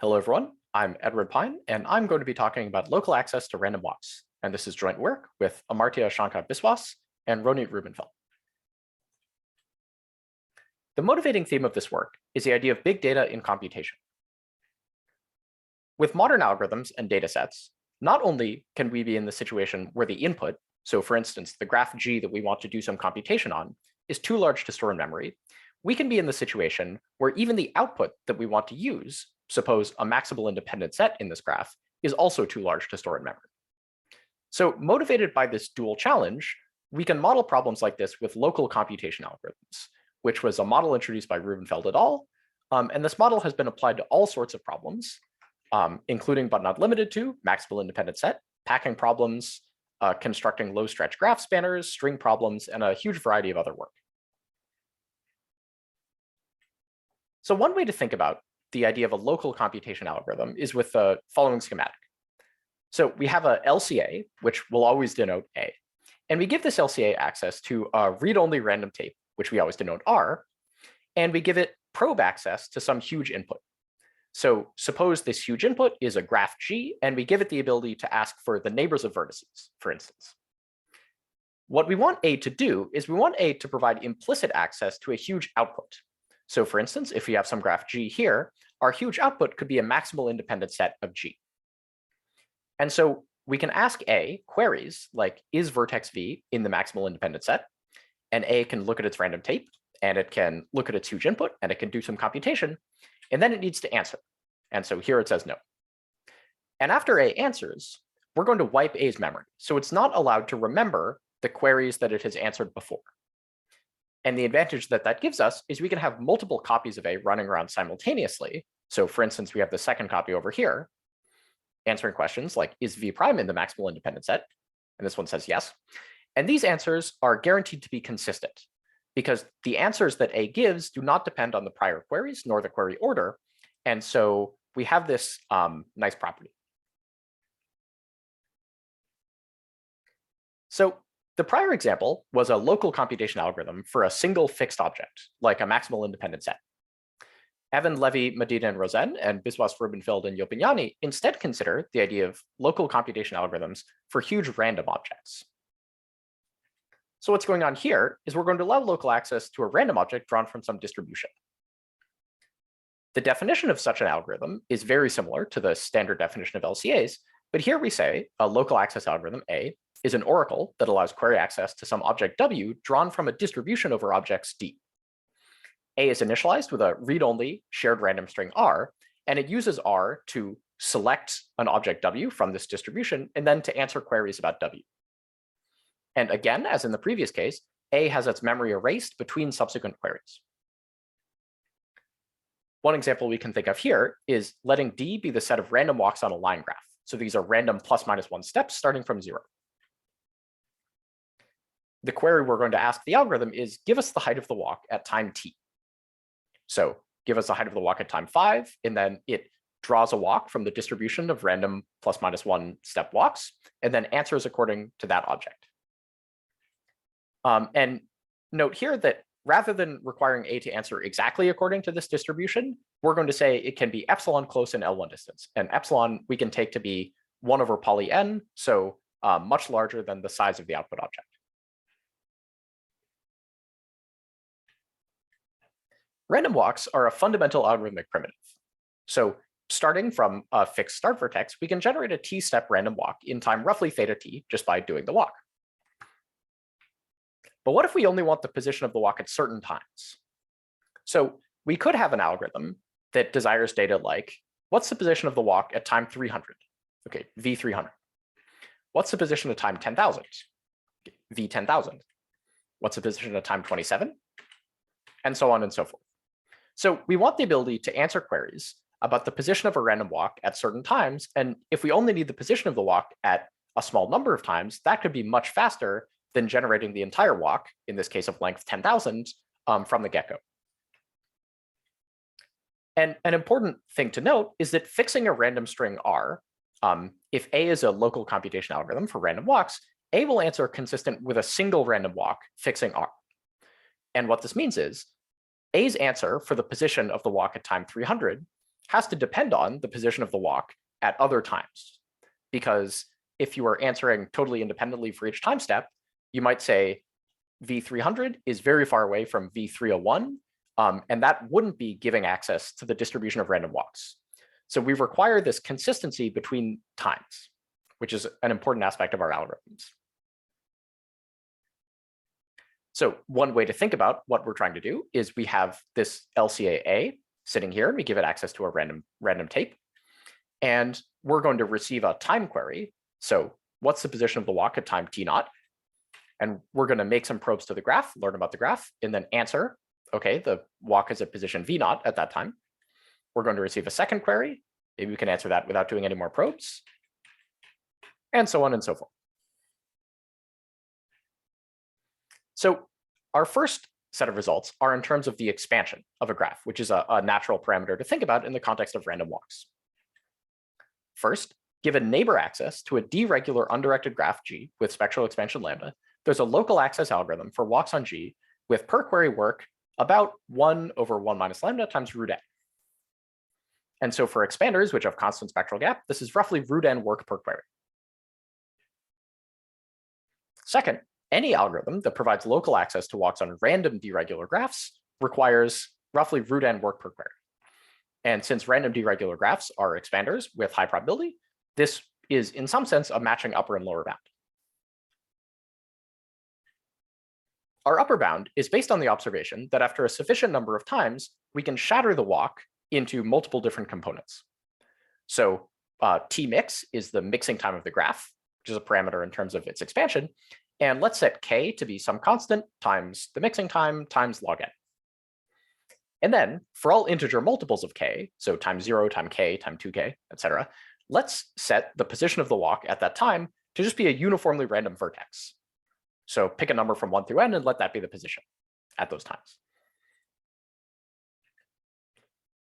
Hello, everyone. I'm Edward Pyne, and I'm going to be talking about local access to random walks. And this is joint work with Amartya, Shankha, Biswas, and Ronitt Rubinfeld. The motivating theme of this work is the idea of big data in computation. With modern algorithms and data sets, not only can we be in the situation where the input, so for instance, the graph G that we want to do some computation on, is too large to store in memory, we can be in the situation where even the output that we want to use, suppose a maximal independent set in this graph, is also too large to store in memory. So motivated by this dual challenge, we can model problems like this with local computation algorithms, which was a model introduced by Rubinfeld et al. And this model has been applied to all sorts of problems, including but not limited to maximal independent set, packing problems, constructing low stretch graph spanners, string problems, and a huge variety of other work. So one way to think about the idea of a local computation algorithm is with the following schematic. So we have a LCA, which will always denote A. And we give this LCA access to a read-only random tape, which we always denote R, and we give it probe access to some huge input. So suppose this huge input is a graph G, and we give it the ability to ask for the neighbors of vertices, for instance. What we want A to do is we want A to provide implicit access to a huge output. So for instance, if we have some graph G here, our huge output could be a maximal independent set of G. And so we can ask A queries like, is vertex V in the maximal independent set? And A can look at its random tape, and it can look at its huge input, and it can do some computation, and then it needs to answer. And so here it says no. And after A answers, we're going to wipe A's memory. So it's not allowed to remember the queries that it has answered before. And the advantage that that gives us is we can have multiple copies of A running around simultaneously. So for instance, we have the second copy over here, answering questions like, is V prime in the maximal independent set? And this one says yes. And these answers are guaranteed to be consistent because the answers that A gives do not depend on the prior queries nor the query order. And so we have this nice property. So the prior example was a local computation algorithm for a single fixed object, like a maximal independent set. Evan, Levi, Medina, and Rosen, and Biswas, Rubinfeld, and Yodpinaneel instead consider the idea of local computation algorithms for huge random objects. So what's going on here is we're going to allow local access to a random object drawn from some distribution. The definition of such an algorithm is very similar to the standard definition of LCAs, but here we say a local access algorithm, A, is an oracle that allows query access to some object W drawn from a distribution over objects D. A is initialized with a read-only shared random string R, and it uses R to select an object W from this distribution and then to answer queries about W. And again, as in the previous case, A has its memory erased between subsequent queries. One example we can think of here is letting D be the set of random walks on a line graph. So these are random ±1 steps starting from 0. The query we're going to ask the algorithm is, give us the height of the walk at time t. So give us the height of the walk at time 5, and then it draws a walk from the distribution of random ±1 step walks, and then answers according to that object. And note here that rather than requiring A to answer exactly according to this distribution, we're going to say it can be epsilon close in L1 distance. And epsilon we can take to be 1 over poly n, so much larger than the size of the output object. Random walks are a fundamental algorithmic primitive. So starting from a fixed start vertex, we can generate a t-step random walk in time roughly theta t just by doing the walk. But what if we only want the position of the walk at certain times? So we could have an algorithm that desires data like, what's the position of the walk at time 300? Okay, V300. What's the position at time 10,000? V10,000. What's the position at time 27? And so on and so forth. So we want the ability to answer queries about the position of a random walk at certain times. And if we only need the position of the walk at a small number of times, that could be much faster than generating the entire walk, in this case of length 10,000, from the get-go. And an important thing to note is that fixing a random string R, if A is a local computation algorithm for random walks, A will answer consistent with a single random walk fixing R. And what this means is A's answer for the position of the walk at time 300 has to depend on the position of the walk at other times. Because if you are answering totally independently for each time step, you might say V300 is very far away from V301, and that wouldn't be giving access to the distribution of random walks. So we require this consistency between times, which is an important aspect of our algorithms. So one way to think about what we're trying to do is we have this LCA A sitting here, and we give it access to a random tape. And we're going to receive a time query. So what's the position of the walk at time t0? And we're going to make some probes to the graph, learn about the graph, and then answer, okay, the walk is at position v0 at that time. We're going to receive a second query. Maybe we can answer that without doing any more probes, and so on and so forth. So our first set of results are in terms of the expansion of a graph, which is a natural parameter to think about in the context of random walks. First, given neighbor access to a deregular undirected graph G with spectral expansion lambda, there's a local access algorithm for walks on G with per query work about 1 over 1 minus lambda times root n. And so for expanders, which have constant spectral gap, this is roughly root n work per query. Second, any algorithm that provides local access to walks on random deregular graphs requires roughly root n work per query. And since random deregular graphs are expanders with high probability, this is in some sense a matching upper and lower bound. Our upper bound is based on the observation that after a sufficient number of times, we can shatter the walk into multiple different components. So T mix is the mixing time of the graph, which is a parameter in terms of its expansion. And let's set K to be some constant times the mixing time times log n. And then for all integer multiples of K, so times 0, time K, time 2K, etc., let's set the position of the walk at that time to just be a uniformly random vertex. So pick a number from 1 through n and let that be the position at those times.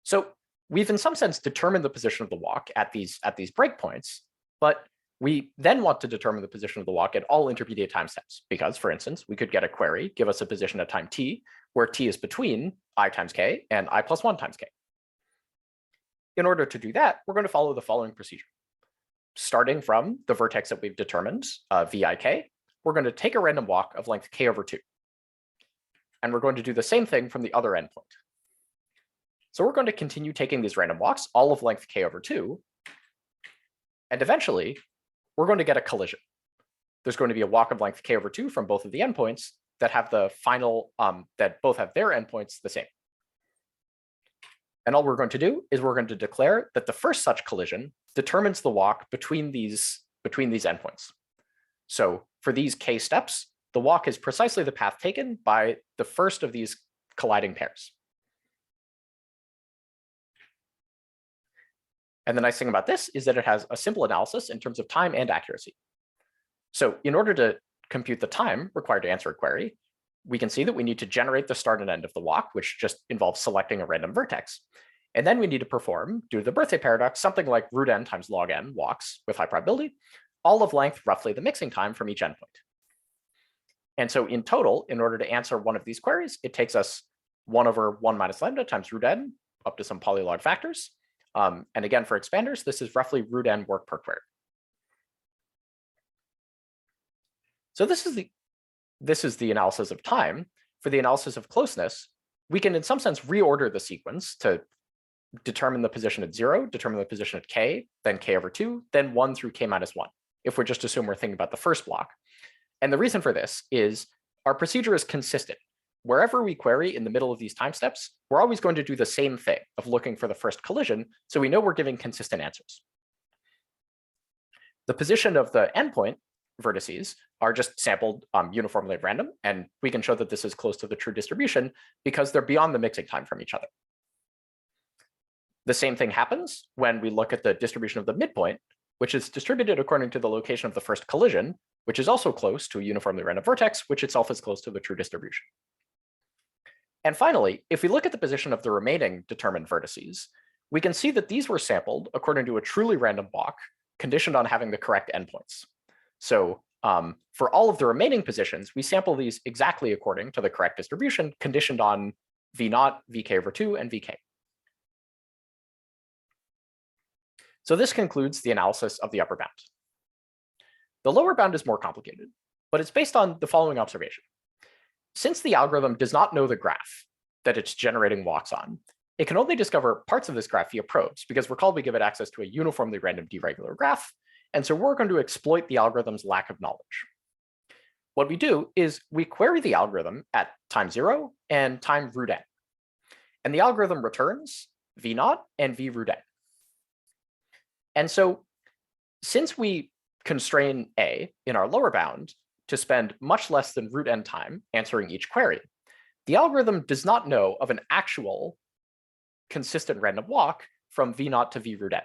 So we've in some sense determined the position of the walk at these breakpoints, but we then want to determine the position of the walk at all intermediate time steps, because, for instance, we could get a query, give us a position at time t, where t is between I times k and I plus 1 times k. In order to do that, we're going to follow the following procedure. Starting from the vertex that we've determined, vik, we're going to take a random walk of length k over 2. And we're going to do the same thing from the other endpoint. So we're going to continue taking these random walks, all of length k over 2. And eventually, we're going to get a collision. There's going to be a walk of length k over 2 from both of the endpoints that have the final, that both have their endpoints the same. And all we're going to do is we're going to declare that the first such collision determines the walk between these endpoints. So for these k steps, the walk is precisely the path taken by the first of these colliding pairs. And the nice thing about this is that it has a simple analysis in terms of time and accuracy. So in order to compute the time required to answer a query, we can see that we need to generate the start and end of the walk, which just involves selecting a random vertex. And then we need to perform, due to the birthday paradox, something like root n times log n walks with high probability, all of length roughly the mixing time from each endpoint. And so in total, in order to answer one of these queries, it takes us 1 over 1 minus lambda times root n up to some polylog factors. And again, for expanders, this is roughly root n work per query. So this is the analysis of time. For the analysis of closeness, we can in some sense reorder the sequence to determine the position at 0, determine the position at k, then k over 2, then 1 through k minus 1, if we just assume we're thinking about the first block. And the reason for this is our procedure is consistent. Wherever we query in the middle of these time steps, we're always going to do the same thing of looking for the first collision, so we know we're giving consistent answers. The position of the endpoint vertices are just sampled uniformly at random, and we can show that this is close to the true distribution because they're beyond the mixing time from each other. The same thing happens when we look at the distribution of the midpoint, which is distributed according to the location of the first collision, which is also close to a uniformly random vertex, which itself is close to the true distribution. And finally, if we look at the position of the remaining determined vertices, we can see that these were sampled according to a truly random walk conditioned on having the correct endpoints. So for all of the remaining positions, we sample these exactly according to the correct distribution conditioned on V0, VK over 2, and VK. So this concludes the analysis of the upper bound. The lower bound is more complicated, but it's based on the following observation. Since the algorithm does not know the graph that it's generating walks on, it can only discover parts of this graph via probes, because recall we give it access to a uniformly random deregular graph, and so we're going to exploit the algorithm's lack of knowledge. What we do is we query the algorithm at time 0 and time root n, and the algorithm returns v0 and v root n. And so since we constrain A in our lower bound to spend much less than root n time answering each query, the algorithm does not know of an actual consistent random walk from v0 to v root n.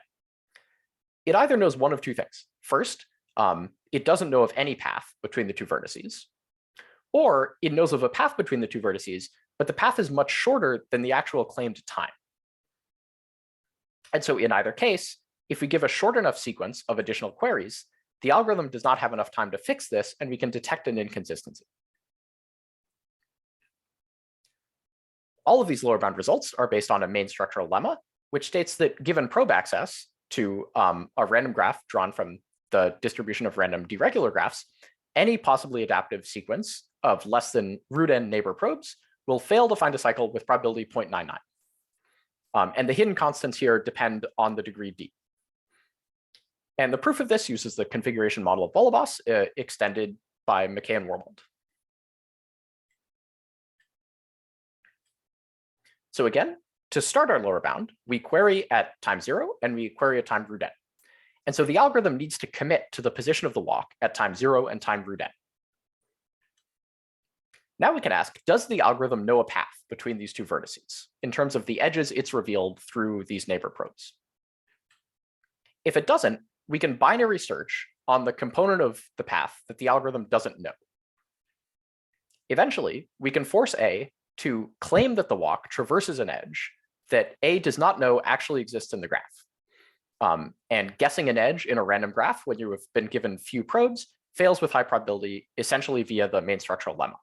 It either knows one of two things. First, it doesn't know of any path between the two vertices, or it knows of a path between the two vertices, but the path is much shorter than the actual claimed time. And so in either case, if we give a short enough sequence of additional queries, the algorithm does not have enough time to fix this, and we can detect an inconsistency. All of these lower bound results are based on a main structural lemma, which states that given probe access to a random graph drawn from the distribution of random deregular graphs, any possibly adaptive sequence of less than root n neighbor probes will fail to find a cycle with probability 0.99. And the hidden constants here depend on the degree d. And the proof of this uses the configuration model of Bolobos extended by McKay and Wormald. So again, to start our lower bound, we query at time 0 and we query at time root n. And so the algorithm needs to commit to the position of the walk at time 0 and time root n. Now we can ask, does the algorithm know a path between these two vertices in terms of the edges it's revealed through these neighbor probes? If it doesn't, we can binary search on the component of the path that the algorithm doesn't know. Eventually, we can force A to claim that the walk traverses an edge that A does not know actually exists in the graph. And guessing an edge in a random graph when you have been given few probes fails with high probability, essentially via the main structural lemma.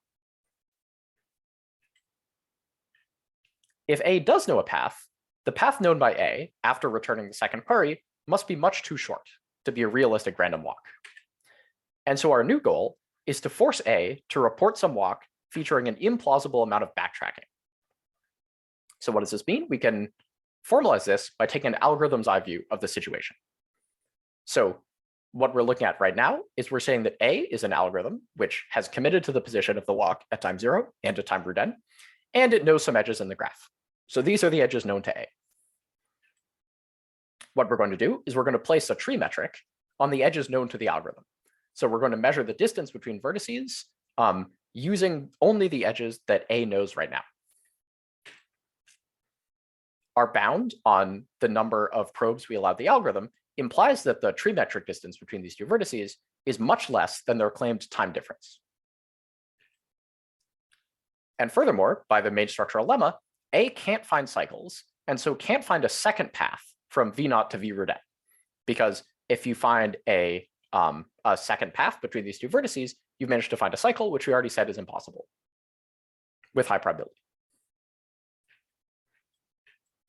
If A does know a path, the path known by A after returning the second query must be much too short to be a realistic random walk. And so our new goal is to force A to report some walk featuring an implausible amount of backtracking. So what does this mean? We can formalize this by taking an algorithm's eye view of the situation. So what we're looking at right now is we're saying that A is an algorithm which has committed to the position of the walk at time 0 and at time root n, and it knows some edges in the graph. So these are the edges known to A. What we're going to do is we're going to place a tree metric on the edges known to the algorithm. So we're going to measure the distance between vertices using only the edges that A knows right now. Our bound on the number of probes we allow the algorithm implies that the tree metric distance between these two vertices is much less than their claimed time difference. And furthermore, by the main structural lemma, A can't find cycles, and so can't find a second path from v0 to v root n. Because if you find a second path between these two vertices, you've managed to find a cycle, which we already said is impossible with high probability.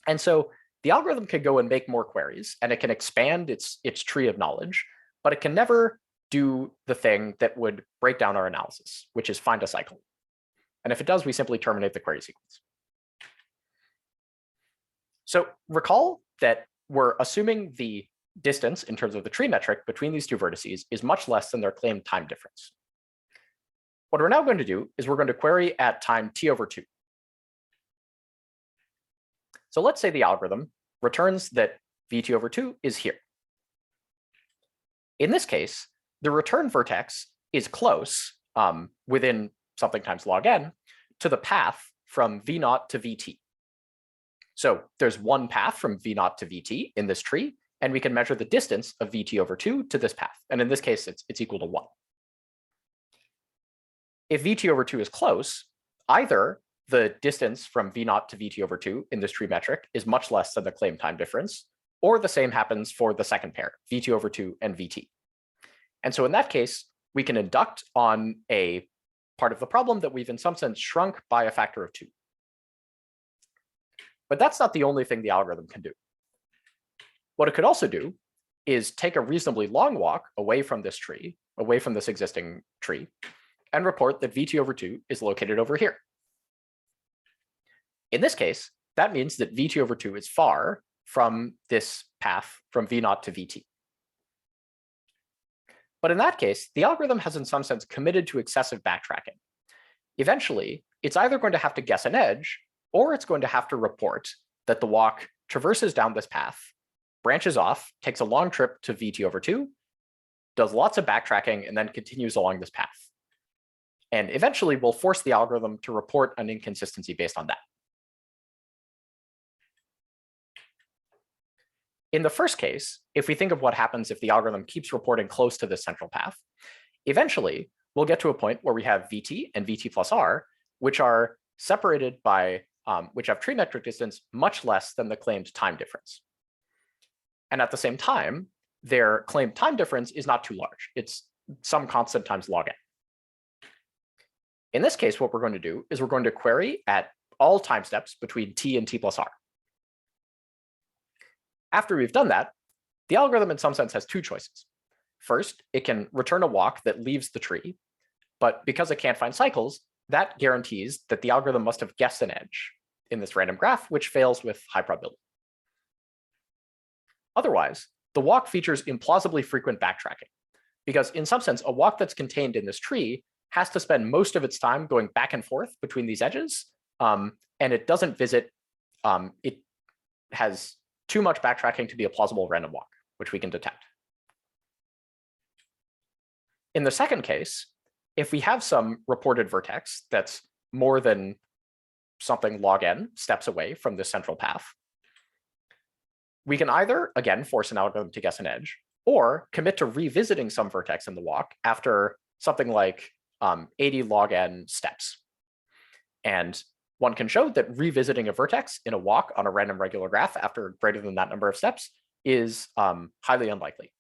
And so the algorithm can go and make more queries, and it can expand its tree of knowledge, but it can never do the thing that would break down our analysis, which is find a cycle. And if it does, we simply terminate the query sequence. So recall that we're assuming the distance in terms of the tree metric between these two vertices is much less than their claimed time difference. What we're now going to do is we're going to query at time t over 2. So let's say the algorithm returns that vt over 2 is here. In this case, the return vertex is close, within something times log n, to the path from v0 to vt. So there's one path from v0 to vt in this tree, and we can measure the distance of vt over 2 to this path. And in this case, it's equal to 1. If vt over 2 is close, either the distance from v0 to vt over 2 in this tree metric is much less than the claimed time difference, or the same happens for the second pair, vt over 2 and vt. And so in that case, we can induct on a part of the problem that we've in some sense shrunk by a factor of 2. But that's not the only thing the algorithm can do. What it could also do is take a reasonably long walk away from this tree, away from this existing tree, and report that VT/2 is located over here. In this case, that means that VT/2 is far from this path from V0 to VT. But in that case, the algorithm has in some sense committed to excessive backtracking. Eventually, it's either going to have to guess an edge, or it's going to have to report that the walk traverses down this path, branches off, takes a long trip to VT/2, does lots of backtracking, and then continues along this path. And eventually, we'll force the algorithm to report an inconsistency based on that. In the first case, if we think of what happens if the algorithm keeps reporting close to this central path, eventually, we'll get to a point where we have VT and VT plus R, which are separated by, which have tree metric distance much less than the claimed time difference. And at the same time, their claimed time difference is not too large. It's some constant times log n. In this case, what we're going to do is we're going to query at all time steps between t and t plus r. After we've done that, the algorithm in some sense has two choices. First, it can return a walk that leaves the tree, but because it can't find cycles, that guarantees that the algorithm must have guessed an edge in this random graph, which fails with high probability. Otherwise, the walk features implausibly frequent backtracking, because in some sense, a walk that's contained in this tree has to spend most of its time going back and forth between these edges, and it doesn't visit, it has too much backtracking to be a plausible random walk, which we can detect. In the second case, if we have some reported vertex that's more than something log n steps away from this central path, we can either, again, force an algorithm to guess an edge, or commit to revisiting some vertex in the walk after something like 80 log n steps. And one can show that revisiting a vertex in a walk on a random regular graph after greater than that number of steps is highly unlikely.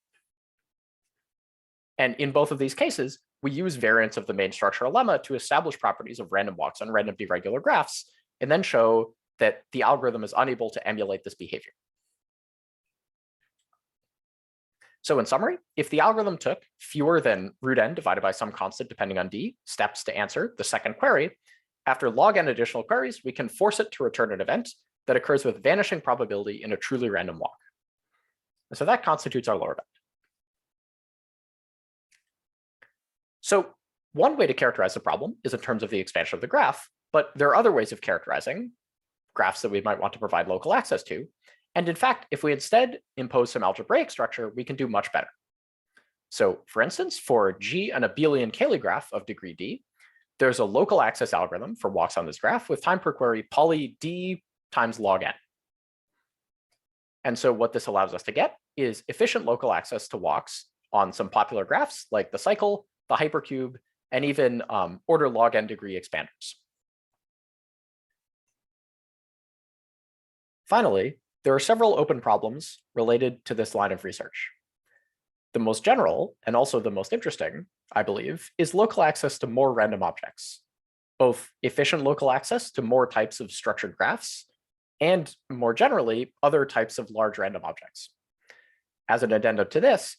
And in both of these cases, we use variants of the main structural lemma to establish properties of random walks on random irregular graphs, and then show that the algorithm is unable to emulate this behavior. So in summary, if the algorithm took fewer than root n divided by some constant depending on d steps to answer the second query, after log n additional queries, we can force it to return an event that occurs with vanishing probability in a truly random walk. And so that constitutes our lower bound. So one way to characterize the problem is in terms of the expansion of the graph, but there are other ways of characterizing graphs that we might want to provide local access to. And in fact, if we instead impose some algebraic structure, we can do much better. So for instance, for G an abelian Cayley graph of degree d, there's a local access algorithm for walks on this graph with time per query poly d times log n. And so what this allows us to get is efficient local access to walks on some popular graphs like the cycle, the hypercube, and even order log n degree expanders. Finally, there are several open problems related to this line of research. The most general, and also the most interesting, I believe, is local access to more random objects, both efficient local access to more types of structured graphs, and more generally, other types of large random objects. As an addendum to this,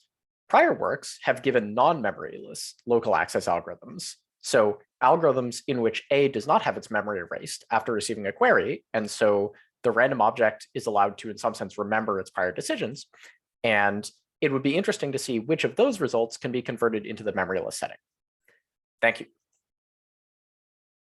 prior works have given non-memoryless local access algorithms. So algorithms in which A does not have its memory erased after receiving a query, and so the random object is allowed to, in some sense, remember its prior decisions. And it would be interesting to see which of those results can be converted into the memoryless setting. Thank you.